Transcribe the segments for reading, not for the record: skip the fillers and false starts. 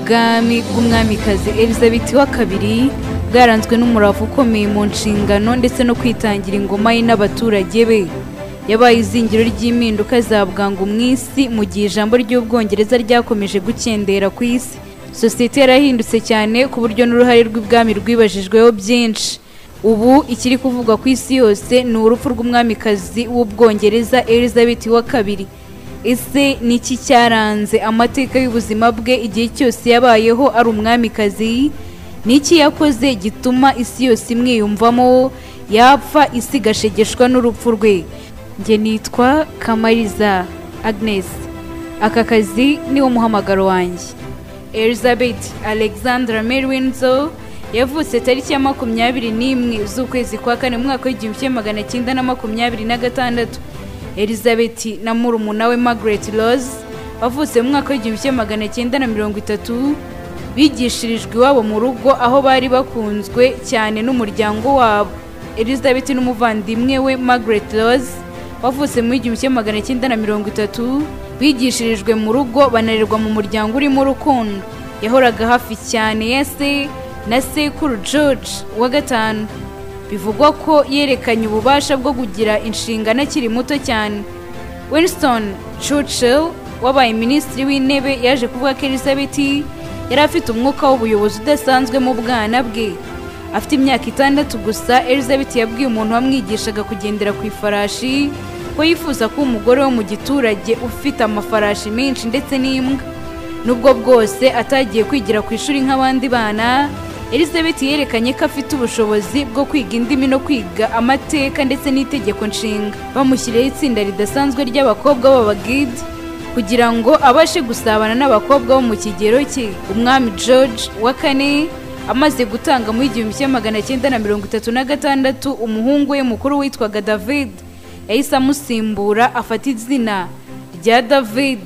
ubwami bw'umwamikazi Elizabeth wa kabiri bwaranzwe n'umurava ukomeye mu nshingano ndetse no kwitangira ingoma ye n'abaturage be. Yabaye izingiro ry'impinduka za bwangu mu isi mu gihe ijambo ry'Ubwongereza ryakomeje gukendera ku isi. Sosiyete yarahindutse cyane ku buryo n'uruhare rw'ibwami rwibajijweho byinshi. Ubu ikiri kuvugwa ku isi yose ni urupfu rw'umwamikazi w'Ubwongereza Elizabeth wa kabiri. Ese ni iki cyaranze amateka y'ubuzima bwe igihe cyose yabayeho ari umwamikazi? Ni iki yakoze gituma isi yose imwiyumvamo yapfa isi igashegeshwa n'urupfu rwe? Njye nitwa Kamariza Agnes. Aka kazi ni wo muhamagaro wanjye. Elizabeth Alexandra Mary Windsor yavutse tariki ya 21 z'ukwezi kwa kane mu mwaka w'1926. Elizabeth na murumuna we Margaret Rose bavutse mu mwaka w'1930 bigishirijwe iwabo mu rugo aho bari bakunzwe cyane n'umuryango wabo. Elizabeth n'umuvandimwe we Margaret Rose bavutse mu 1930 bigishirijwe mu rugo banarerwa mu muryango urimo urukundo. Yahoraga hafi cyane ya se na sekuru George wa gatanu. Bivugwa ko yerekanye ububasha bwo kugira inshingano akiri muto cyane. Winston Churchill wabaye minisitiri w'intebe yaje kuvuga ko Elizabeth yari afite umwuka w'ubuyobozi udasanzwe mu bwana bwe. Afite imyaka 6 gusa, Elizabeth yabwiye umuntu wamwigishaga kugendera ku ifarashi ko yifuza kuba umugore wo mu giturage ufite amafarashi menshi ndetse n'imbwa. Nubwo bwose atagiye kwigira ku ishuri nk'abandi bana, Elizabeth yerekanye ko afite ubushobozi bwo kwiga indimi no kwiga amateka ndetse n'itegeko nshinga. Bamushyiriyeho itsinda ridasanzwe ry'abakobwa b'abagide kugira ngo abashe gusabana n'abakobwa bo mu kigero cye. Umwami George wa kane amaze gutanga mu 1936 umuhungu we mukuru witwaga David yahise amusimbura afata izina rya David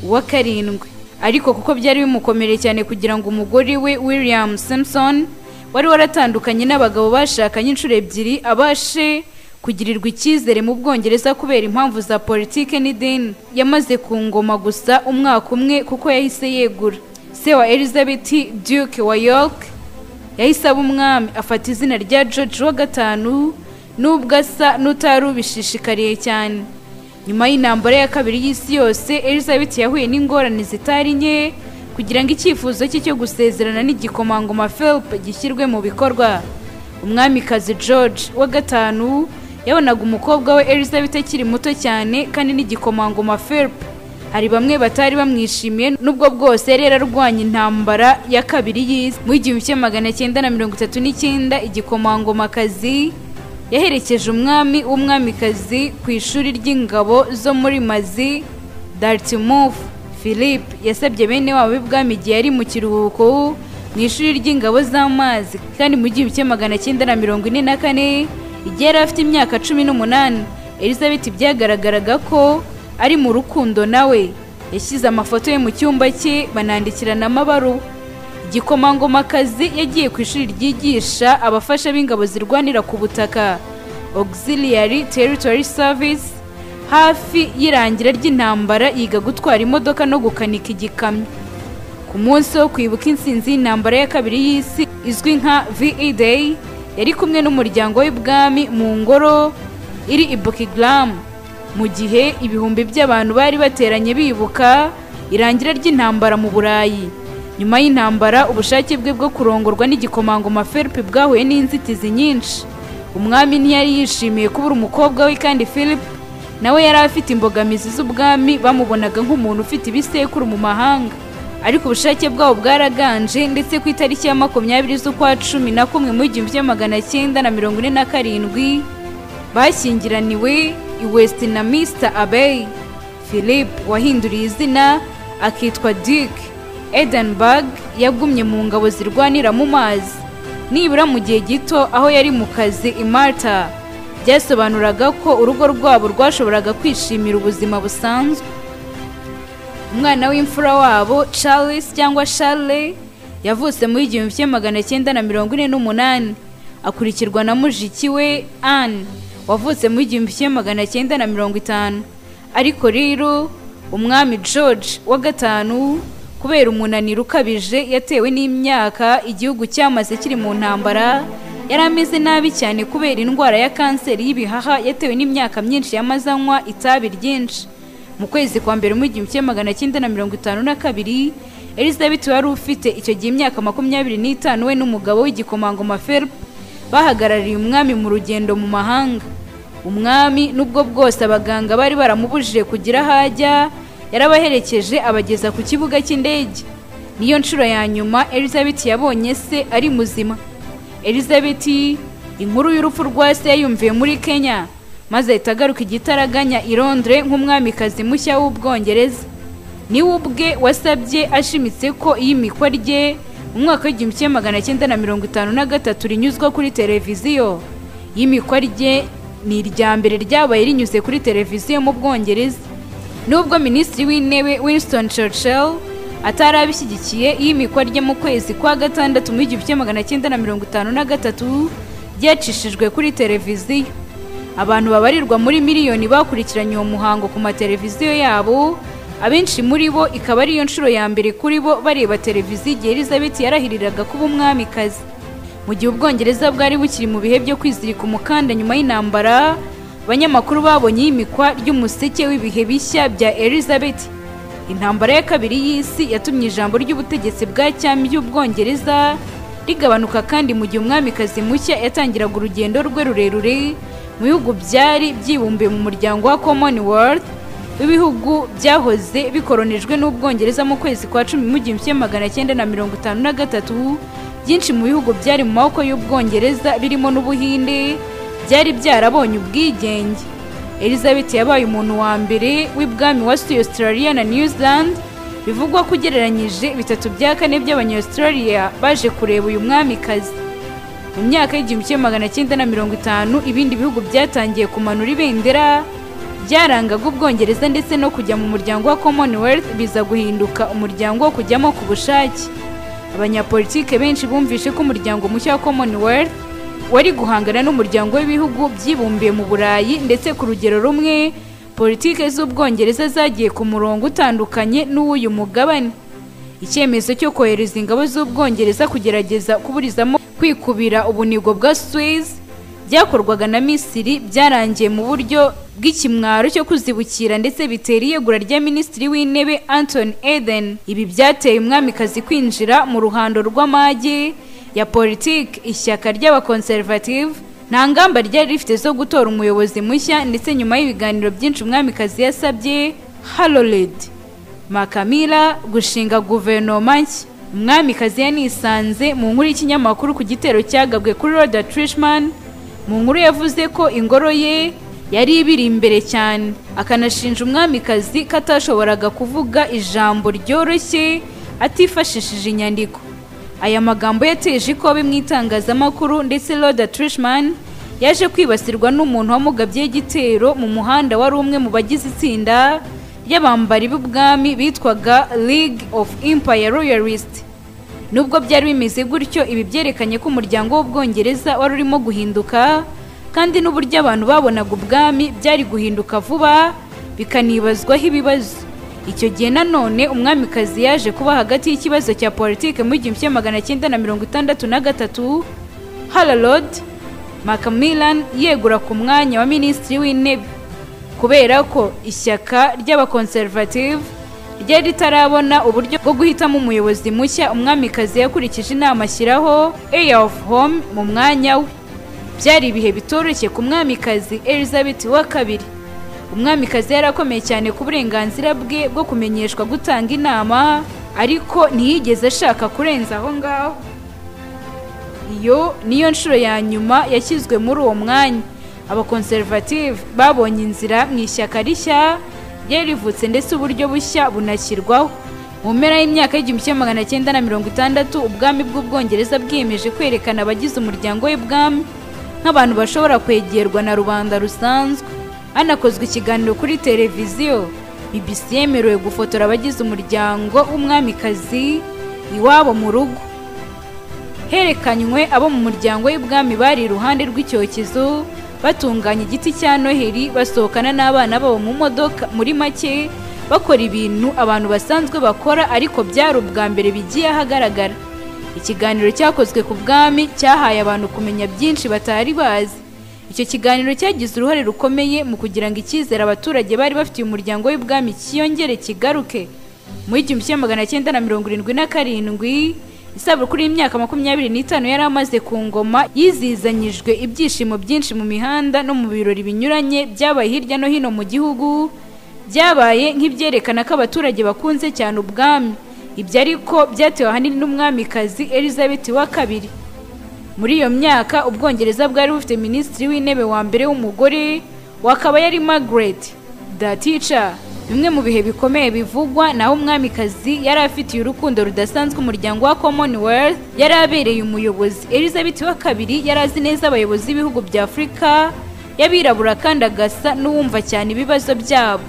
wa karindwi. Ariko kuko byari bimukomereye cyane kugira ngo umugore we William Simpson wari waratandukanye n'abagabo bashakanye inshuro ebyiri abashe kugirirwa icyizere mu Bwongereza kubera impamvu za politike n'idini, yamaze ku ngoma gusa umwaka umwe kuko yahise yegura. Se wa Elizabeth, Duke wa York, yahise aba umwami afata izina rya George wa gatanu nubwo asa n'utari ubishishikariye cyane. Nyuma y'intambara ya kabiri y'isi yose, Elizabeth yahuye n'ingorane zitari nke kugira ngo icyifuzo cye cyo gusezerana n'igikomangoma Philip gishyirwe mu bikorwa. Umwamikazi George wa gatanu yabonaga umukobwa we Elizabeth akiri muto cyane kandi n'igikomangoma Philip hari bamwe batari bamwishimiye, nubwo bwose yari yararwanya intambara ya kabiri y'isi. Mu 1939 igikomangomakazi yaherekeje umwami w'umwamikazi ku ishuri ry'ingabo zo muri Mazi Dartmouth. Philip yasabye bene wabo b'ibwami igihe yari mu kiruhuko mu ishuri ry'ingabo z'amazi, kandi mu 1944 igihe yari afite imyaka 18, Elizabeth byagaragaraga ko ari mu rukundo nawe. Yashyize amafoto ye mu cyumba cye banandikirana amabaruwa. Igikomangomakazi yagiye ku ishuri ryigisha abafasha b'ingabo zirwanira ku butaka Auxiliary Territory Service. Hafi y'irangira ry'intambara yiga gutwara imodoka no gukanika igikamyo. Ku munsi wo kwibuka intsinzi y'intambara ya kabiri y'isi izwi nka VE Day, yari kumwe n'umuryango w'ibwami mu ngoro iri i Buckingham, mu gihe ibihumbi by'abantu bari bateranye bibuka irangira ry'intambara mu Burayi. Nyuma y'intambara ubushake bwe bwo kurongorwa n'igikomangoma Philip bwahuye n'inzitizi nyinshi. Umwami ntiyari yishimiye kubura umukobwa we, kandi Philip nawe yari afite imbogamizi z'ubwami, bamubonaga nk'umuntu ufite ibisekuru mu mahanga. Ariko ubushake bwabo bwaraganje, ndetse ku itariki ya 20 z'ukwa 11 mu 1947 bashyingiraniwe i Westminster Abbey. Philip wahinduriye izina akitwa Duke Edinburgh yagumye mu ngabo zirwanira mu mazi, nibura mu gihe gito aho yari mu kazi i Malta. Byasobanuraga ko urugo rwabo rwashoboraga kwishimira ubuzima busanzwe. Umwana w'imfura wabo Charles cyangwa Charles yavutse muri 1948, akurikirwa na mujiki we Anne wavutse muri 1950. Ariko rero umwami George wa gatanu kubera umunaniro ukabije yatewe n'imyaka igihugu cyamaze kiri mu ntambara. Yari ameze nabi cyane kubera indwara ya kanseri y'ibihaha yatewe n'imyaka myinshi yamaze anywa itabi ryinshi. Mu kwezi kwa mbere mu 1952 Elizabeth wari ufite icyo gihe imyaka 25 we n'umugabo w'igikomangoma Philip bahagarariye umwami mu rugendo mu mahanga. Umwami nubwo bwose abaganga bari baramubujije kugira hajya, yarabaherekeje abageza ku kibuga cy'indege. Niyo nshuro ya nyuma Elizabeth yabonye se ari muzima. Elizabeth inkuru y'urupfu rwa se yayumviye muri Kenya, maze itagaruka igitaraganya i Londres nk'umwamikazi mushya w'Ubwongereza. Niwe ubwe wasabye ashimitse ko iyimikwa rye mu mwaka w'1953 rinyuzwa kuri televiziyo. Iyimikwa rye ni irya mbere ryabaye rinyuze kuri televiziyo mu Bwongereza. Nubwo Minisitiri w'Intebe Winston Churchill atarabishyigikiye, iyimikwa rye mu kwezi kwa gatandatu mu 1953 ryacishijwe kuri televiziyo. Abantu babarirwa muri miliyoni bakurikiranye uwo muhango ku mateleviziyo yabo, abenshi muri bo ikaba ariyo nshuro ya mbere kuri bo bareba televiziyo igihe Elizabeth yarahiriraga kuba umwamikazi. Mu gihe Ubwongereza bwari bukiri mu bihe byo kwizirika umukanda nyuma y'intambara, abanyamakuru babonye iyimikwa ry'umuseke w'ibihe bishya bya Elizabeth. Intambara ya kabiri y'isi yatumye ijambo ry'ubutegetsi bwa cyami y'Ubwongereza rigabanuka, kandi mu gihe umwamikazi mushya yatangiraga urugendo rwe rurerure mu bihugu byari byibumbiye mu muryango wa Commonwealth w'ibihugu byahoze bikoronijwe n'Ubwongereza mu kwezi kwa 10 mu 1953. Byinshi mu bihugu byari mu maboko y'Ubwongereza birimo n'Ubuhinde byari byarabonye ubwigenge. Elizabeth yabaye umuntu wa mbere w'ibwami wasuye Australia na New Zealand. Bivugwa kugereranyije 3/4 by'Abanya-Australia baje kureba uyu mwamikazi. Mu myaka y'1950 ibindi bihugu byatangiye kumanura ibendera byarangaga Ubwongereza ndetse no kujya mu muryango wa Commonwealth biza guhinduka umuryango wo kujyamo ku bushake. Abanyapolitike benshi bumvishe ko umuryango mushya wa Commonwealth wari guhangana n'umuryango w'ibihugu byibumbiye mu Burayi, ndetse ku rugero rumwe politike z'Ubwongereza zagiye ku murongo utandukanye n'uyu mugabane. Icyemezo cyo kohereza ingabo z'Ubwongereza kugerageza kuburizamo kwikubira ubunigo bwa Suez byakorwaga na Misiri byarangiye mu buryo bw'ikimwaro cyo kuzibukira, ndetse bitera iyegura rya Minisitiri w'Intebe Anthony Eden. Ibi byateye umwamikazi kwinjira mu ruhando rw'amage ya politiki. Ishyaka ry'Abaconservative nta ngamba ryari rifite zo gutora umuyobozi mushya, ndetse nyuma y'ibiganiro byinshi umwamikazi yasabye Harold Macmillan gushinga guverinoma nshya. Umwamikazi yanisanze mu nkuru y'ikinyamakuru ku gitero cyagabwe kuri Lord Trishman. Mu nkuru yavuze ko ingoro ye yari ibiri imbere cyane, akanashinja umwamikazi katashoboraga kuvuga ijambo ryoroshye atifashishije inyandiko. Aya magambo yateje ikobe mu itangazamakuru, ndetse Lord Trishman yaje kwibasirwa n'umuntu wamugabye igitero mu muhanda wari umwe mu bagize itsinda ry'abambari b'ubwami bitwaga League of Empire Royalists. Nubwo byari bimeze gutyo, ibi byerekanye ko umuryango w'Ubwongereza wari urimo guhinduka, kandi n'uburyo abantu babonaga ubwami byari guhinduka vuba bikanibazwaho ibibazo. Icyo gihe nanone umwamikazi yaje kuba hagati y'ikibazo cya politike mu 1963. Harold Macmillan yegura ku mwanya wa Minisitiri w'Intebe kubera ko ishyaka ry'Abaconservative ryari ritarabona uburyo bwo guhitamo umuyobozi mushya. Umwamikazi yakurikije inama ashyiraho Heir of Home mu mwanya we. Byari ibihe bitoroshye ku mwamikazi Elizabeth wa kabiri. Umwamikazi yarakomeye cyane ku burenganzira bwe bwo kumenyeshwa gutanga inama, ariko ntiyigeze ashaka kurenza aho ngaho. Iyo niyo nshuro ya nyuma yashyizwe muri uwo mwanya. Abaconservative babonye inzira mu ishyaka rishya ryari rivutse, ndetse uburyo bushya bunashyirwaho. Mu mpera y'imyaka y'1960 ubwami bw'Ubwongereza bwiyemeje kwerekana abagize umuryango w'ibwami nk'abantu bashobora kwegerwa na rubanda rusanzwe. Hanakozwe ikiganiro kuri televiziyo. BBC yemerewe gufotora abagize umuryango w'umwamikazi iwabo mu rugo. Herekanywe abo mu muryango w'ibwami bari iruhande rw'icyokezo batunganya igiti cya Noheli, basohokana n'abana babo mu modoka. Muri make bakora ibintu abantu basanzwe bakora ariko byari ubwa mbere bigiye ahagaragara. Ikiganiro cyakozwe ku bwami cyahaye abantu kumenya byinshi batari bazi. Icyo kiganiro cyagize uruhare rukomeye mu kugira ngo icyizere abaturage bari bafitiye umuryango w'ibwami cyiyongere kigaruke. Mu 1977 isabukuru y'imyaka 25 yari amaze ku ngoma yizizanyijwe ibyishimo byinshi mu mihanda no mu birori binyuranye byabaye hirya no hino mu gihugu, byabaye nk'ibyerekana ko abaturage bakunze cyane ubwami. Ibyo ariko byatewe ahanini n'umwamikazi Elizabeth wa kabiri. Muri iyo myaka Ubwongereza bwari bufite minisitiri w'intebe wa mbere w'umugore, wakaba yari Margaret Thatcher. Bimwe mu bihe bikomeye bivugwa naho umwamikazi yari afitiye urukundo rudasanzwe umuryango wa Commonwealth, yari abereye umuyobozi. Elizabeth wa kabiri yari azi neza abayobozi b'ibihugu bya Afurika y'abirabura kandi agasa n'uwumva cyane ibibazo byabo.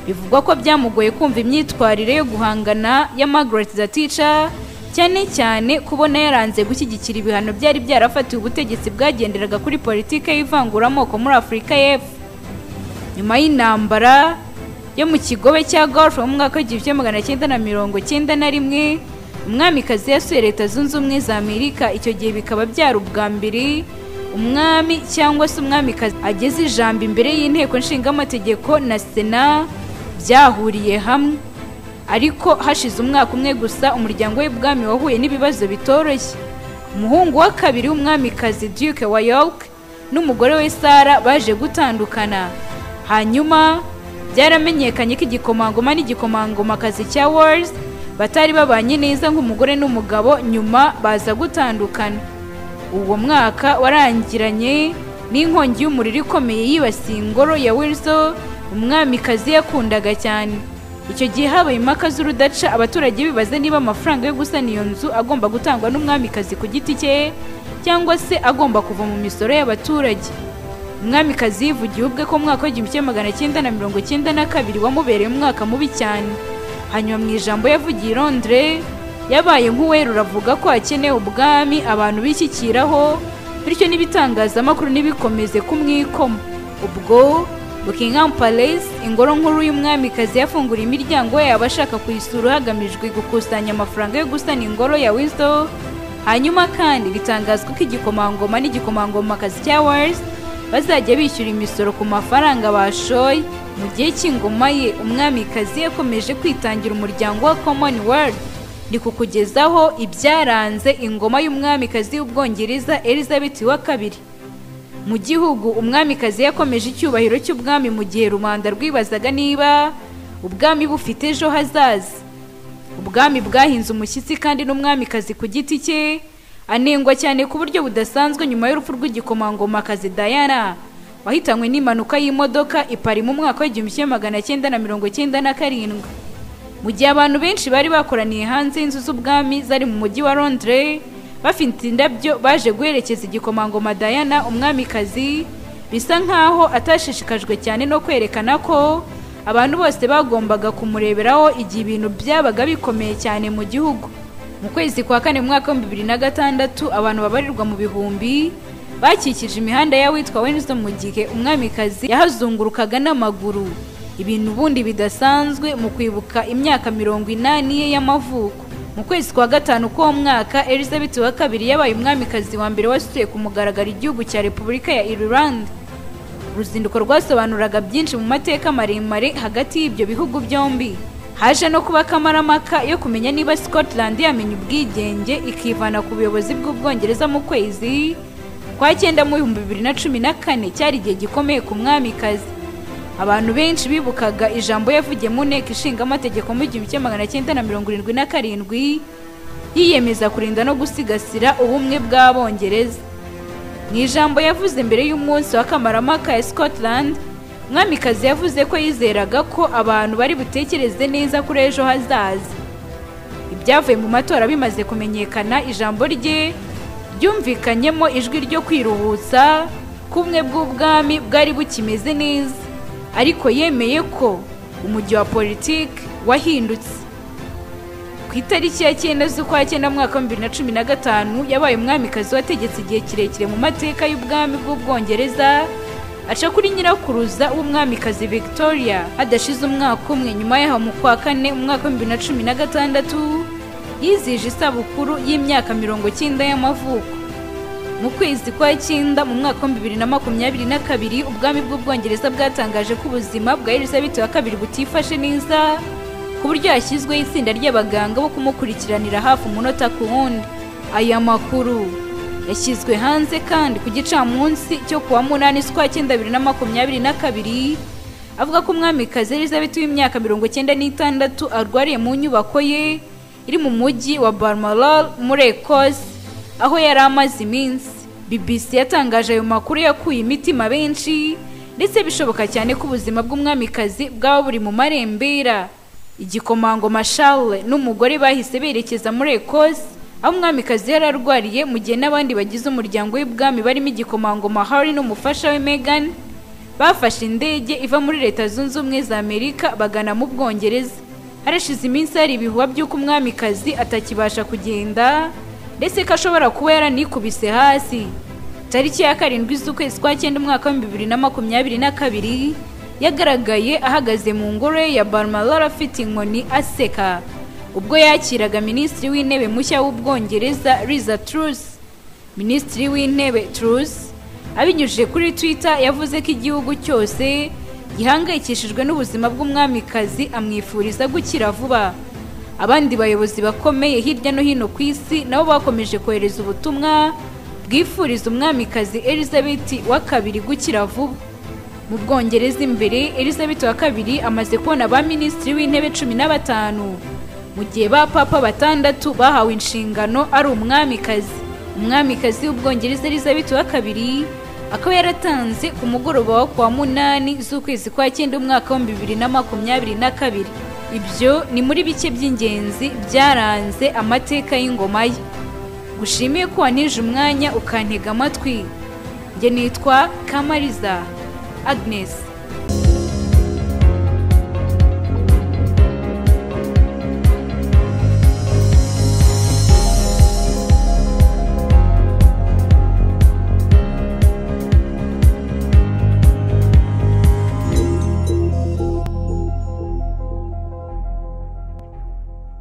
Bivugwa ko byamugoye kumva imyitwarire yo guhangana ya Margaret Thatcher, cyane cyane kubona yaranze gushyigikira ibihano byari byarafatiwe ubutegetsi bwagenderaga kuri politike y'ivanguramoko muri Afurika y'Epfo. Nyuma y'intambara yo mu kigobe cya Gulf mu mwaka w'1991, umwamikazi yasuye Leta Zunze Ubumwe za Amerika. Icyo gihe bikaba byari ubwa mbere umwami cyangwa se umwamikazi ageze ijambo imbere y'inteko nshingamategeko na Sena byahuriye hamwe. Ariko hashize umwaka umwe gusa umuryango w'ibwami wahuye n'ibibazo bitoroshye. Umuhungu wa kabiri w'umwamikazi Duke wa York n'umugore we Sarah baje gutandukana. Hanyuma byaramenyekanye ko igikomangoma n'igikomangomakazi cya Wales batari babanye neza nk'umugore n'umugabo, nyuma baza gutandukana. Uwo mwaka warangiranye n'inkongi y'umuriro ikomeye yibasiye ingoro ya Windsor umwamikazi yakundaga cyane. Icyo gihe habaye impaka z'urudaca, abaturage bibaza niba amafaranga yo gusana iyo nzu agomba gutangwa n'umwamikazi ku giti cye cyangwa se agomba kuva mu misoro y'abaturage. Umwamikazi yivugiye ubwe ko mwaka w'1992 wamubereye umwaka mubi cyane. Hanyuma mu ijambo yavugiye i Londres yabaye nk'uwerura avuga ko akeneye ubwami abantu bishyikiraho, bityo n'ibitangazamakuru ntibikomeze kumwikoma. Ubwo Buckingham Palace, ingoro nkuru y'umwamikazi, yafunguriye imiryango yayo abashaka kuyisura hagamijwe gukusanya amafaranga yo gusana ingoro ya Windsor. Hanyuma kandi bitangazwa ko igikomangoma n'igikomangomakazi cya Wales bazajya bishyura imisoro ku mafaranga bashoye. Mu gihe cy'ingoma ye umwamikazi yakomeje kwitangira umuryango wa Commonwealth. Ndi kukugezaho ibyaranze ingoma y'umwamikazi w'Ubwongereza Elizabeth wa kabiri. Mu gihugu umwamikazi yakomeje icyubahiro cy'ubwami mu gihe rubanda rwibazaga niba ubwami bufite ejo hazaza. Ubwami bwahinze umushyitsi kandi n'umwamikazi ku giti cye anengwa cyane ku buryo budasanzwe nyuma y'urupfu rw'igikomangomakazi Diana wahitanywe n'impanuka y'imodoka i Paris mu mwaka w'1997. Mu gihe abantu benshi bari bakoraniye hanze y'inzu z'ubwami zari mu mujyi wa Londres bafite indabyo baje guherekeza igikomangoma Diana, umwamikazi bisa nkaho atashishikajwe cyane no kwerekana ko abantu bose bagombaga kumureberaho igihe ibintu byabaga bikomeye cyane mu gihugu. Mu kwezi kwa kane mu mwaka wa 2006 abantu babarirwa mu bihumbi bakikije imihanda ya witwa Windsor mu gihe umwamikazi yahazungurukaga n'amaguru, ibintu bundi bidasanzwe mu kwibuka imyaka 80 ye y'amavuko. Mu kwezi kwa gatanu k'uwo mwaka Elizabeth wa kabiri yabaye umwamikazi wa mbere wasuye ku mugaragaro igihugu cya Repubulika ya Ireland. Uruzinduko rwasobanuraga byinshi mu mateka maremare hagati y'ibyo bihugu byombi. Haje no kuba kamaramaka yo kumenya niba Scotland yamenye ubwigenge ikivana ku buyobozi bw'Ubwongereza mu kwezi kwa 9 mu 2014. Cyari igihe gikomeye ku mwamikazi. Abantu benshi bibukaga ijambo yavugiye mu nteko ishinga amategeko mu 1977 yiyemeza kurinda no gusigasira ubumwe bw'Abongereza. Mu ijambo yavuze mbere y'umunsi wa kamaramaka ya Scotland, umwamikazi yavuze ko yizeraga ko abantu bari butekereze neza kuri ejo hazaza. Ibyavuye mu matora bimaze kumenyekana, ijambo rye ryumvikanyemo ijwi ryo kwiruhutsa kumwe bw'ubwami bwari bukimeze neza, ariko yemeye ko umujyi wa politiki wahindutse. Ku itariki ya 9 z'ukwa 9 mwaka wa 2015 yabaye umwamikazi wategetse igihe kirekire mu mateka y'ubwami bw'Ubwongereza, aca kuri nyirakuruza w'umwamikazi Victoria. Hadashize umwaka umwe nyuma yaho mu kwa kane umwaka wa 2016 yizije isabukuru y'imyaka 90 y'amavuko. Mu kwezi kwa cyenda mu mwaka wa 2022 ubwami bw'Ubwongereza bwatangaje ko ubuzima bwa Elizabeth wa kabiri butifashe neza ku buryo yashyizweho itsinda ry'abaganga bo kumukurikiranira hafi umunota ku wundi. Aya makuru yashyizwe hanze kandi ku gicamunsi cyo kuwa 8 z'ukwa cyenda 2022 avuga ko umwamikazi Elizabeth w'imyaka 96 arwariye mu nyubako ye iri mu mujyi wa Balmoral muri Ecosse aho yari amaze iminsi. BBC yatangaje ayo makuru yakuye imitima benshi ndetse bishoboka cyane ko ubuzima bw'umwamikazi bwaba buri mu marembera. Igikomangoma Charles n'umugore bahise berekeza muri Ecosse aho umwamikazi yari arwariye mu gihe n'abandi bagize umuryango w'ibwami barimo igikomangoma Harry n'umufasha we Meghan bafashe indege iva muri Leta Zunze Ubumwe za Amerika bagana mu Bwongereza. Harashize iminsi hari ibihuha by'uko umwamikazi atakibasha kugenda ndetse ko ashobora kuba yaranikubise hasi. Tariki ya 7 z'ukwezi kwa cyenda umwaka wa 2022 yagaragaye ahagaze mu ngoro ya Balmoral afite inkoni aseka ubwo yakiraga Minisitiri w'Intebe mushya w'Ubwongereza Liz Truss. Minisitiri w'Intebe Truss abinyujije kuri Twitter yavuze ko igihugu cyose gihangayikishijwe n'ubuzima bw'umwamikazi amwifuriza gukira vuba. Abandi bayobozi bakomeye hirya no hino ku isi nabo bakomeje kohereza ubutumwa bwifuriza umwamikazi Elizabeth wa kabiri gukira vuba. Mu Bwongereza imbere Elizabeth wa kabiri amaze kubona ba Minisitiri w'Intebe 15 mu gihe ba papa 6 bahawe inshingano ari umwamikazi. Umwamikazi w'Ubwongereza Elizabeth wa kabiri akaba yaratanze ku mugoroba wa kwa 8 z'ukwezi kwa cyenda umwaka wa 2022. Ibyo ni muri bike by'ingenzi byaranze amateka y'ingoma ye. Gushimiye ko wanije umwanya ukantega amatwi. Nge nitwa Kamariza Agnes.